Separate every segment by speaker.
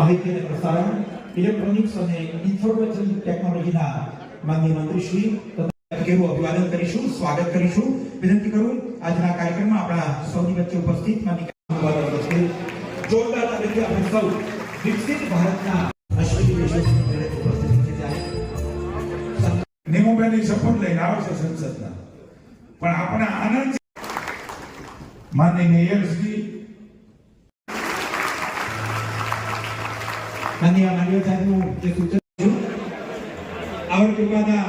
Speaker 1: માહિતી અને પ્રસારણ ઇલેક્ટ્રોનિક્સ અને ઇન્ફોર્મેશન ટેકનોલોજીના માનનીય મંત્રી શ્રી કેવું અભિવાદન કરીશું, સ્વાગત કરીશું. વિનંતી કરું આજના કાર્યક્રમમાં આપણા સૌની વચ્ચે ઉપસ્થિત માનનીય જોરદાર તરીકે આપણે સૌ વિકસિત ભારતના અશ્વિની વિષયની ઉપસ્થિત જાય.
Speaker 2: નિમુબેનની શપથ લઈને આવે છે સંસદના, પણ આપણે આનંદ માનનીય મેયરશ્રી
Speaker 1: માનનીય માનવીય સાહેબનું જે સૂચન છે આવડ કરવાના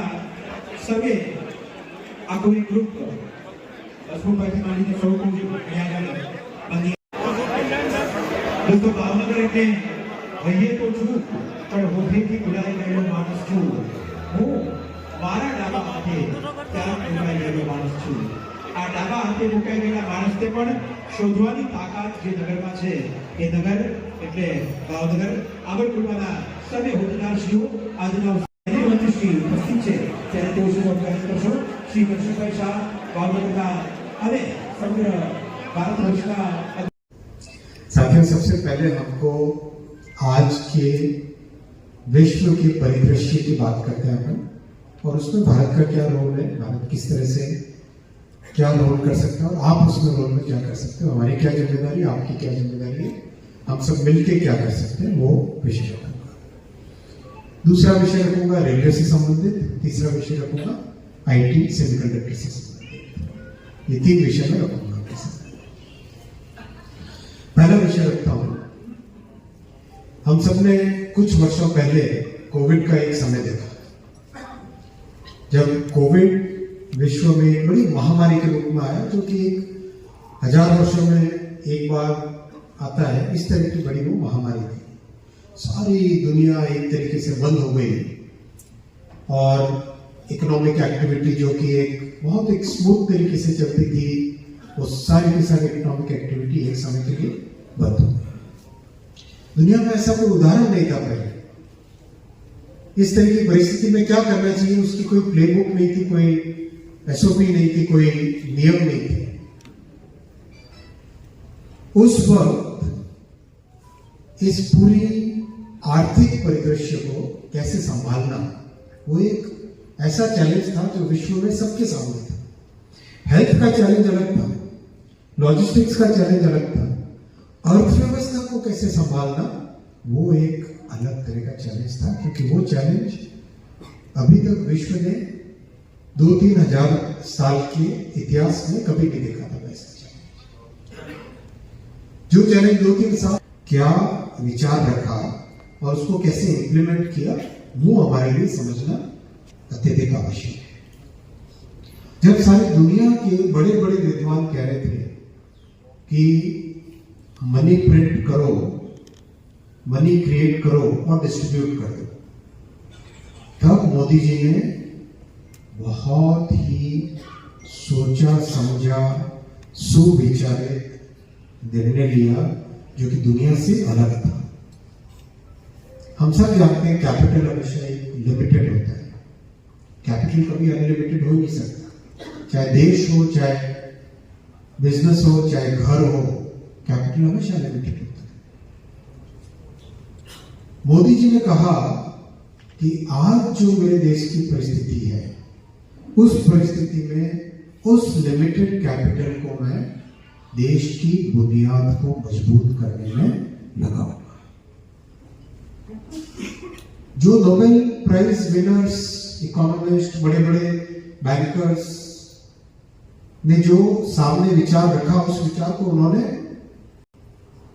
Speaker 1: સર્વે આખું એક ગ્રુપ હસમુખભાઈથી માંડીને સૌ કોઈ અહીંયા આગળ દોસ્તો ભાવનગર એટલે રહીએ તો છું પણ હોઠેથી ભૂલાઈ ગયેલો માણસ છું. હું મારા ડાબા હાથે ક્યાંક મુકાઈ ગયેલો માણસ છું. આ ડાબા હાથે મુકાઈ ગયેલા માણસને પણ શોધવાની તાકાત જે નગરમાં છે એ નગર એટલે ભાવનગર. આગળ પૂર્વના સર્વે હોદ્દેદારશ્રીઓ આજના મંત્રીશ્રી ઉપસ્થિત છે ત્યારે તેઓ શું અભિવાદન કરશો. શ્રી કૃષ્ણભાઈ શાહ ભાવનગરના અને સમગ્ર भारत वर्ष का।
Speaker 3: साथियों, सबसे पहले हमको आज के विश्व के परिदृश्य की बात करते हैं अपन, और उसमें भारत का क्या रोल है, भारत किस तरह से क्या रोल कर सकता है और आप उसमें रोल में क्या कर सकते हो, हमारी क्या जिम्मेदारी, आपकी क्या जिम्मेदारी है, हम सब मिलकर क्या कर सकते हैं, वो विषय रखूंगा. दूसरा विषय रखूंगा रेलवे से संबंधित, तीसरा विषय रखूंगा आईटी सेमीकंडक्टर से संबंधित. ये 3 विषय में रखूंगा. पहला विषय रखता हूं, हम सबने कुछ वर्षों पहले कोविड का एक समय देखा, जब कोविड विश्व में बड़ी महामारी के रूप में आया, जो कि 1000 वर्षों में एक बार आता है. इस तरह की बड़ी वो महामारी थी. सारी दुनिया एक तरीके से बंद हो गई और इकोनॉमिक एक्टिविटी जो कि बहुत स्मूथ तरीके से चलती थी, वो सारी की सारी इकोनॉमिक एक्टिविटी एक समय के लिए बंद हो गई. दुनिया में ऐसा कोई उदाहरण नहीं था पहले. इस तरह की परिस्थिति में क्या करना चाहिए, उसकी कोई प्लेबुक नहीं थी, कोई एसओपी नहीं थी, कोई नियम नहीं थे. उस वक्त इस पूरी आर्थिक परिदृश्य को कैसे संभालना, वो एक ऐसा चैलेंज था जो विश्व में सबके सामने था. हेल्थ का चैलेंज अलग था, लॉजिस्टिक्स का चैलेंज अलग था, अर्थव्यवस्था को कैसे संभालना वो एक अलग तरह का चैलेंज था, क्योंकि वो चैलेंज अभी तक विश्व ने 2-3 हजार साल के इतिहास में कभी नहीं देखा था. ऐसा चैलेंज, जो चैलेंज 2-3 साल क्या विचार रखा और उसको कैसे इंप्लीमेंट किया, वो हमारे लिए समझना अत्यधिक आवश्यक है. जब सारी दुनिया के बड़े बड़े विद्वान कह रहे थे कि मनी प्रिंट करो, मनी क्रिएट करो और डिस्ट्रीब्यूट कर दो, तब मोदी जी ने बहुत ही सोचा समझा सुविचारित निर्णय लिया, जो कि दुनिया से अलग था. हम सब जानते हैं कैपिटल हमेशा एक लिमिटेड होता है. कैपिटल कभी अनलिमिटेड हो नहीं सकता. चाहे देश हो, चाहे बिजनेस हो, चाहे घर हो, कैपिटल हमेशा लिमिटेड होता है. मोदी जी ने कहा कि आज जो मेरे देश की परिस्थिति है, उस परिस्थिति में उस लिमिटेड कैपिटल को मैं देश की बुनियाद को मजबूत करने में लगाऊंगा. जो नोबेल प्राइज विनर्स, इकोनॉमिस्ट, बड़े बड़े बैंकर्स ने जो सामने विचार रखा, उस विचार को उन्होंने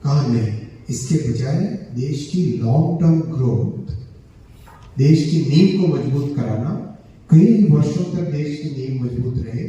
Speaker 3: कहा नहीं, इसके बजाय देश की लॉन्ग टर्म ग्रोथ, देश की नींव को मजबूत कराना, कई वर्षों तक देश की नींव मजबूत रहे,